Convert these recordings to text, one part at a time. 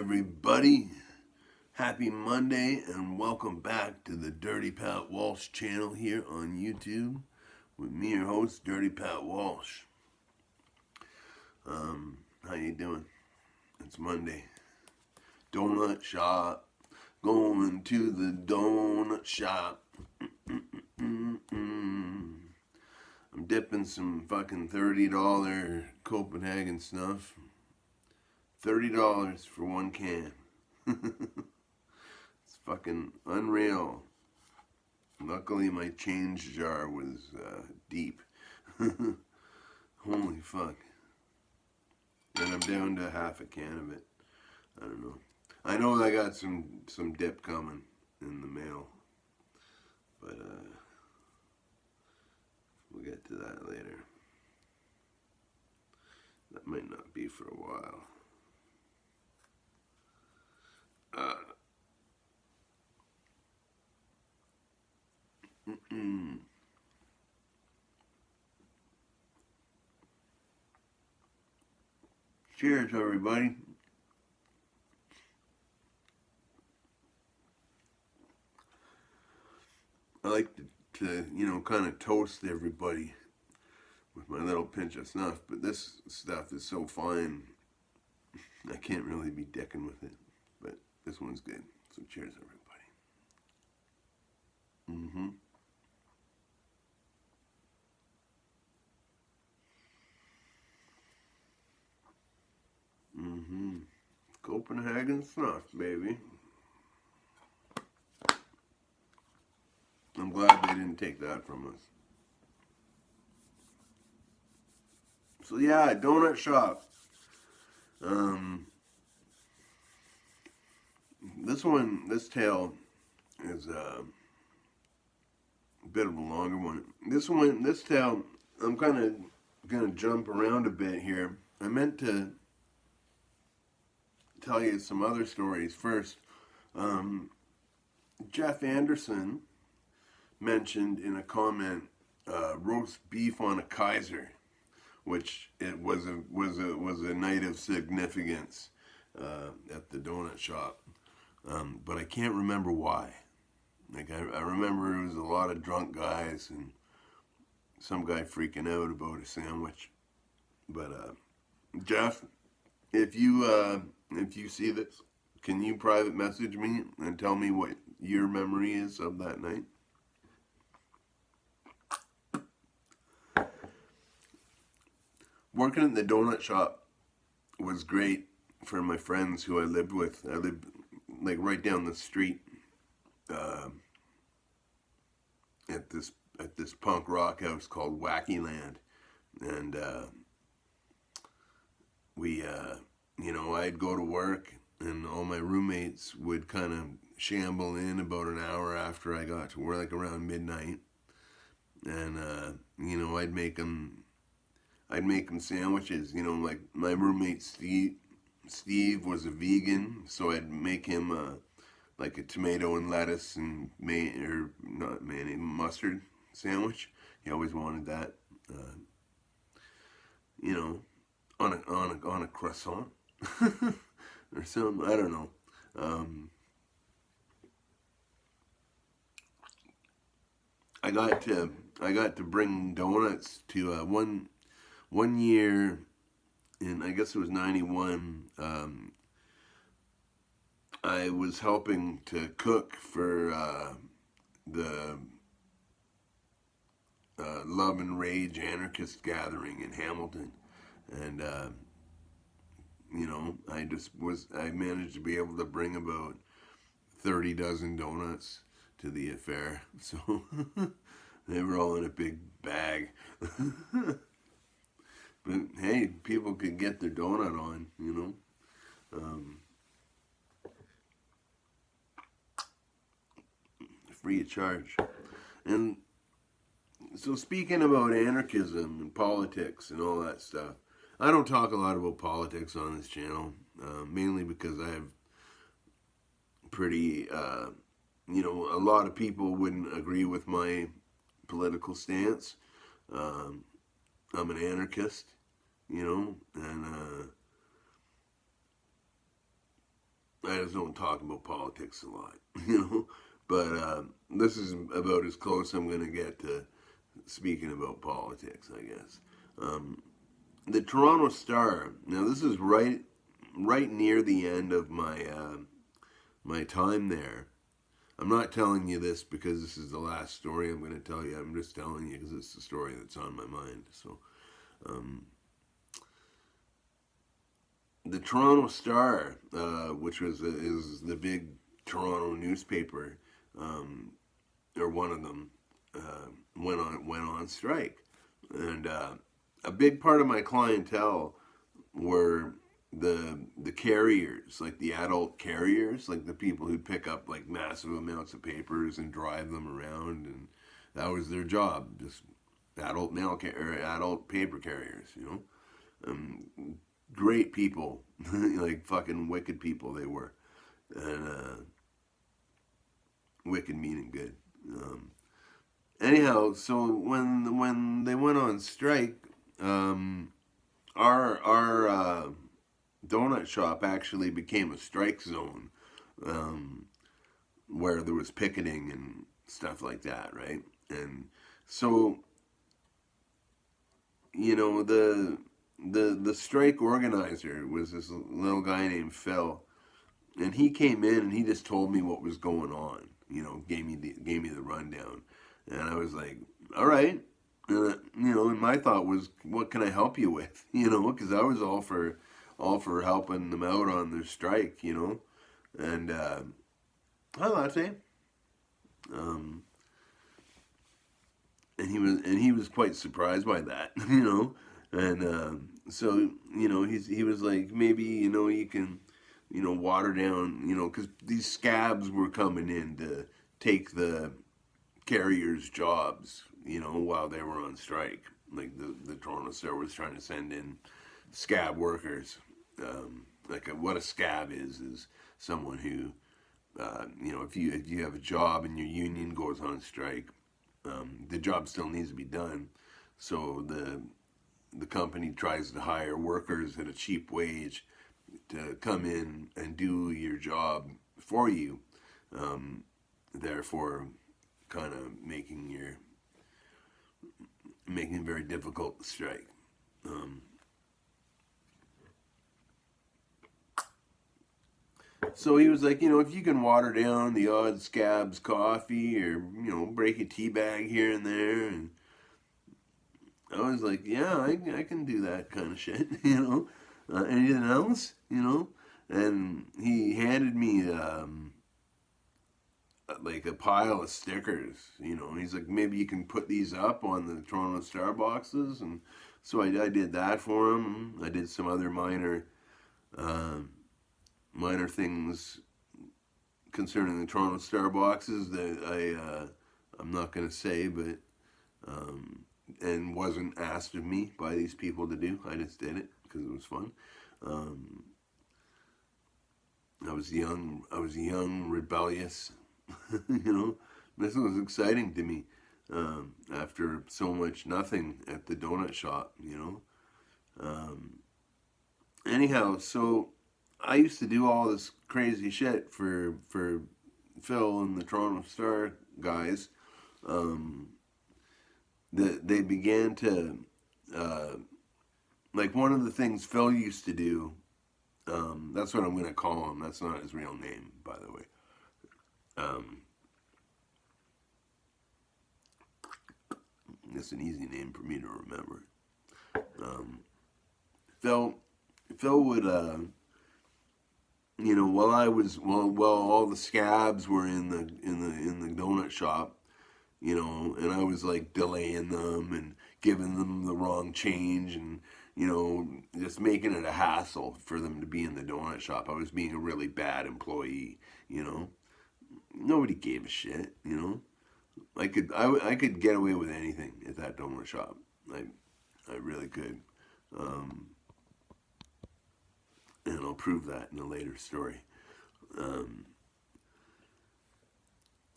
everybody. Happy Monday and welcome back to the Dirty Pat Walsh channel here on YouTube with me, your host, Dirty Pat Walsh. How you doing? It's Monday. Donut shop. Going to the donut shop. I'm dipping some fucking $30 Copenhagen snuff. $30 for one can. It's fucking unreal. Luckily my change jar was deep. Holy fuck. And I'm down to half a can of it. I don't know. I know I got some dip coming in the mail. But we'll get to that later. That might not be for a while. Cheers, everybody. I like to kind of toast everybody with my little pinch of snuff, but this stuff is so fine, I can't really be dicking with it. But this one's good. So cheers, everybody. Copenhagen snuff, baby. I'm glad they didn't take that from us. So yeah, donut shop. This tale is a bit of a longer one. This tale, I'm kind of gonna jump around a bit here. I meant to tell you some other stories first. Jeff Anderson mentioned in a comment roast beef on a Kaiser, which it was a night of significance at the donut shop, but I can't remember why. Like I remember it was a lot of drunk guys and some guy freaking out about a sandwich. But Jeff, if you see this, can you private message me and tell me what your memory is of that night? Working at the donut shop was great for my friends who I lived with. I lived like right down the street at this punk rock house called Wacky Land, and I'd go to work, and all my roommates would kind of shamble in about an hour after I got to work, like around midnight, and I'd make them sandwiches. Like my roommate Steve was a vegan, so I'd make him like a tomato and lettuce and mustard sandwich. He always wanted that. On a croissant or something. I don't know. I got to bring donuts to one year in, I guess it was 91. I was helping to cook for the Love and Rage anarchist gathering in Hamilton, and I managed to be able to bring about 30 dozen donuts to the affair, so they were all in a big bag. But hey, people could get their donut on, free of charge. And so speaking about anarchism and politics and all that stuff, I don't talk a lot about politics on this channel, mainly because I have pretty, a lot of people wouldn't agree with my political stance. I'm an anarchist, and I just don't talk about politics a lot, you know. But this is about as close I'm going to get to speaking about politics, I guess. Um, the Toronto Star. Now, this is right near the end of my time there. I'm not telling you this because this is the last story I'm going to tell you. I'm just telling you because it's the story that's on my mind. So, um, the Toronto Star, which is the big Toronto newspaper, um, or one of them, went on strike, and a big part of my clientele were the carriers, like the adult carriers, like the people who pick up like massive amounts of papers and drive them around, and that was their job, just or adult paper carriers, you know. Great people, like fucking wicked people they were, and wicked meaning good. Anyhow, so when they went on strike, our donut shop actually became a strike zone, um, where there was picketing and stuff like that, right? And so the strike organizer was this little guy named Phil, and he came in and he just told me what was going on. Gave me the rundown, and I was like, all right. And my thought was, what can I help you with? Because I was all for helping them out on their strike. And hi Latte. Um, and he was quite surprised by that. And so he was like, maybe you can water down, because these scabs were coming in to take the carriers' jobs, while they were on strike. Like the Toronto Star was trying to send in scab workers. What a scab is someone who, if you have a job and your union goes on strike, the job still needs to be done. So the company tries to hire workers at a cheap wage to come in and do your job for you. Therefore, kind of making it very difficult to strike. So he was like, if you can water down the odd scab's coffee, or break a tea bag here and there, and I was like, yeah, I can do that kind of shit. Anything else, and he handed me like a pile of stickers, and he's like, maybe you can put these up on the Toronto Star boxes. And so I did that for him. I did some other minor things concerning the Toronto Star boxes that I'm not going to say, but and wasn't asked of me by these people to do. I just did it because it was fun. I was young, rebellious. This was exciting to me, after so much nothing at the donut shop. Anyhow, so I used to do all this crazy shit for Phil and the Toronto Star guys. They began to, like, one of the things Phil used to do. That's what I'm going to call him. That's not his real name, by the way. It's an easy name for me to remember. Phil would, while all the scabs were in the donut shop, and I was like delaying them and giving them the wrong change, and just making it a hassle for them to be in the donut shop. I was being a really bad employee. Nobody gave a shit. I could get away with anything at that donut shop. I really could. And I'll prove that in a later story.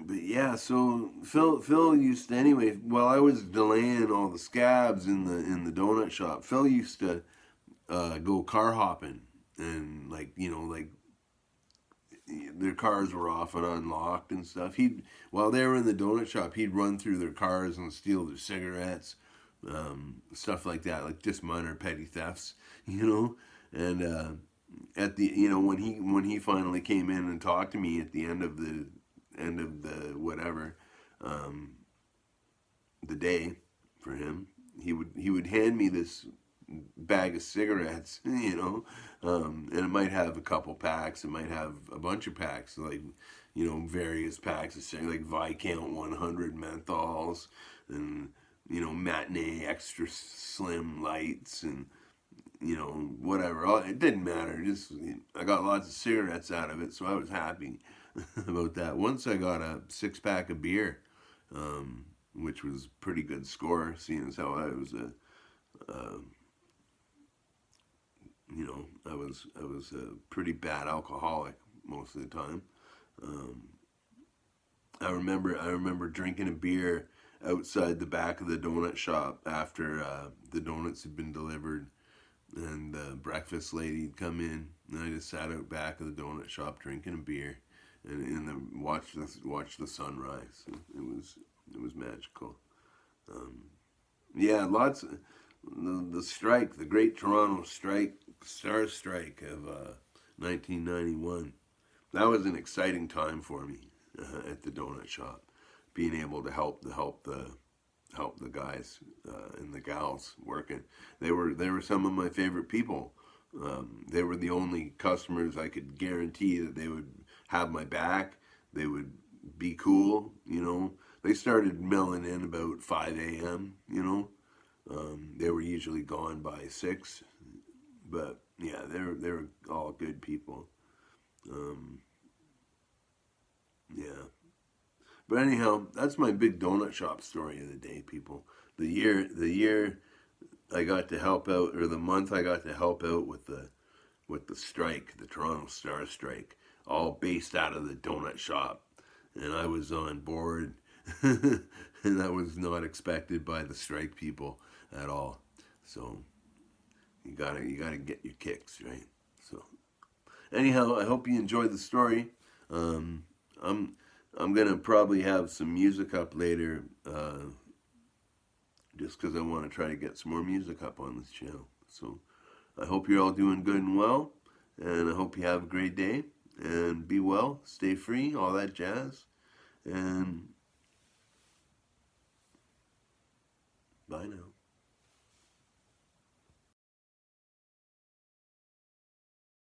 But yeah, so Phil used to, anyway. While I was delaying all the scabs in the donut shop, Phil used to go car hopping and like their cars were often unlocked and stuff. While they were in the donut shop, he'd run through their cars and steal their cigarettes, stuff like that, like just minor petty thefts, you know. And at the when he finally came in and talked to me at the end of the whatever, um, the day for him, he would hand me this bag of cigarettes, you know, and it might have a couple packs, it might have a bunch of packs, like, you know, various packs of cigarettes, like Viscount 100 menthols, and, you know, matinee extra slim lights, and, you know, whatever. It didn't matter. Just I got lots of cigarettes out of it, so I was happy about that. Once I got a 6 pack of beer, which was a pretty good score, seeing as how I was you know, I was a pretty bad alcoholic most of the time. Um, I remember drinking a beer outside the back of the donut shop after the donuts had been delivered, and the breakfast lady'd come in, and I just sat out back of the donut shop drinking a beer, and watch the sunrise. It was magical. Um, yeah, lots of the strike, the Great Toronto Strike, Star Strike of 1991. That was an exciting time for me at the donut shop, being able to help the guys and the gals working. They were some of my favorite people. They were the only customers I could guarantee that they would have my back. They would be cool, you know. They started milling in about 5 a.m., you know. They were usually gone by 6, but yeah, they were all good people. Um, yeah. But anyhow, that's my big donut shop story of the day, people. The year I got to help out, or the month I got to help out with the strike, the Toronto Star Strike, all based out of the donut shop, and I was on board, and that was not expected by the strike people at all. So you gotta get your kicks, right? So anyhow, I hope you enjoyed the story. Um, I'm I'm gonna probably have some music up later, just because I want to try to get some more music up on this channel. So I hope you're all doing good and well, and I hope you have a great day, and be well, stay free, all that jazz, and bye now.